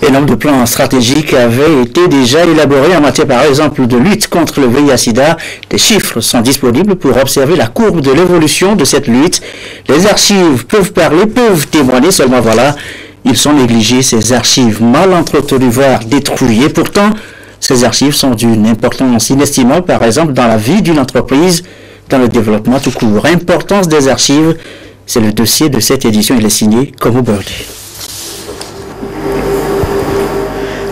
Un nombre de plans stratégiques avait été déjà élaboré en matière, par exemple, de lutte contre le VIH-Sida. Des chiffres sont disponibles pour observer la courbe de l'évolution de cette lutte. Les archives peuvent parler, peuvent témoigner, seulement voilà, ils sont négligés, ces archives mal entretenues, voire détruites. Pourtant, ces archives sont d'une importance inestimable, par exemple, dans la vie d'une entreprise, dans le développement tout court. Importance des archives, c'est le dossier de cette édition. Il est signé Komo Birdie.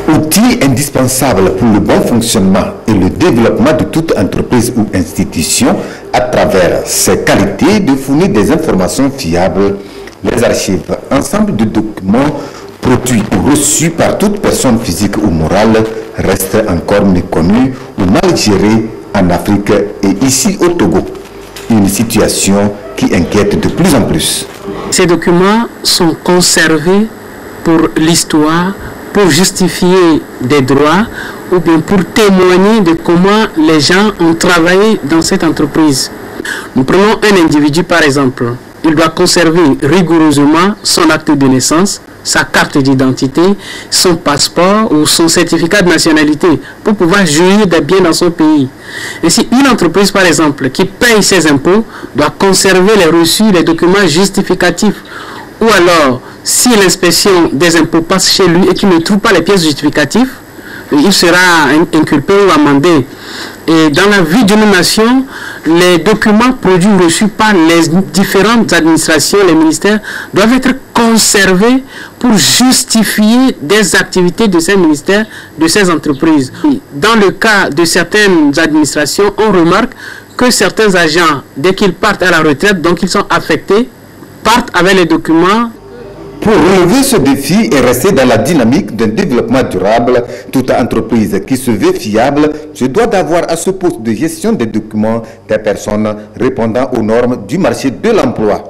Outil indispensable pour le bon fonctionnement et le développement de toute entreprise ou institution à travers ses qualités de fournir des informations fiables. Les archives, ensemble de documents produits ou reçus par toute personne physique ou morale, restent encore méconnus ou mal gérés en Afrique et ici au Togo. Une situation qui inquiète de plus en plus. Ces documents sont conservés pour l'histoire, pour justifier des droits ou bien pour témoigner de comment les gens ont travaillé dans cette entreprise. Nous prenons un individu par exemple. Il doit conserver rigoureusement son acte de naissance, sa carte d'identité, son passeport ou son certificat de nationalité pour pouvoir jouir des biens dans son pays. Ainsi, une entreprise par exemple qui paye ses impôts doit conserver les reçus, les documents justificatifs. Ou alors, si l'inspection des impôts passe chez lui et qu'il ne trouve pas les pièces justificatives, il sera inculpé ou amendé. Et dans la vie d'une nation, les documents produits ou reçus par les différentes administrations, les ministères, doivent être conservés pour justifier des activités de ces ministères, de ces entreprises. Dans le cas de certaines administrations, on remarque que certains agents, dès qu'ils partent à la retraite, donc ils sont affectés, partent avec les documents. Pour relever ce défi et rester dans la dynamique d'un développement durable, toute entreprise qui se veut fiable se doit d'avoir à ce poste de gestion des documents des personnes répondant aux normes du marché de l'emploi.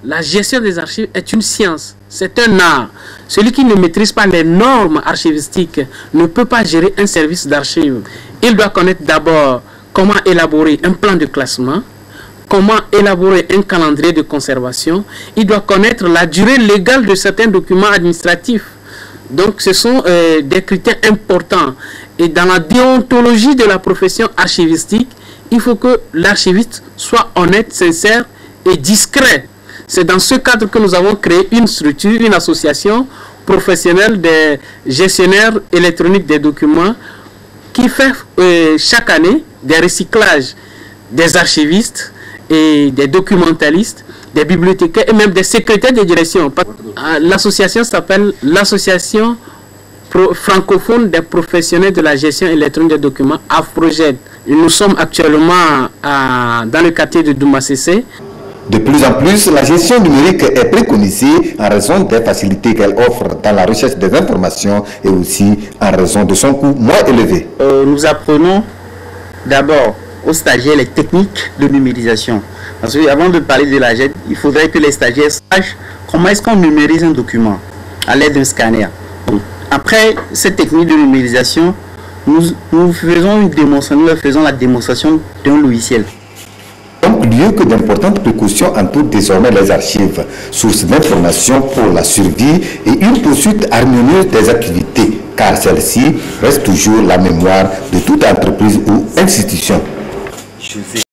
La gestion des archives est une science, c'est un art. Celui qui ne maîtrise pas les normes archivistiques ne peut pas gérer un service d'archives. Il doit connaître d'abord comment élaborer un plan de classement, comment élaborer un calendrier de conservation. Il doit connaître la durée légale de certains documents administratifs. Donc ce sont des critères importants. Et dans la déontologie de la profession archivistique, il faut que l'archiviste soit honnête, sincère et discret. C'est dans ce cadre que nous avons créé une structure, une association professionnelle des gestionnaires électroniques des documents qui fait chaque année des recyclages des archivistes et des documentalistes, des bibliothécaires et même des secrétaires de direction. L'association s'appelle l'Association francophone des professionnels de la gestion électronique des documents, AFPROGED. Nous sommes actuellement dans le quartier de Doumassessé. De plus en plus, la gestion numérique est préconisée en raison des facilités qu'elle offre dans la recherche des informations et aussi en raison de son coût moins élevé. Nous apprenons d'abord aux stagiaires les techniques de numérisation. Parce qu'avant de parler de la GED, il faudrait que les stagiaires sachent comment est-ce qu'on numérise un document à l'aide d'un scanner. Donc, après cette technique de numérisation, nous faisons la démonstration d'un logiciel. Donc, lieu que d'importantes précautions entourent désormais les archives, source d'information pour la survie et une poursuite harmonieuse des activités, car celle-ci reste toujours la mémoire de toute entreprise ou institution.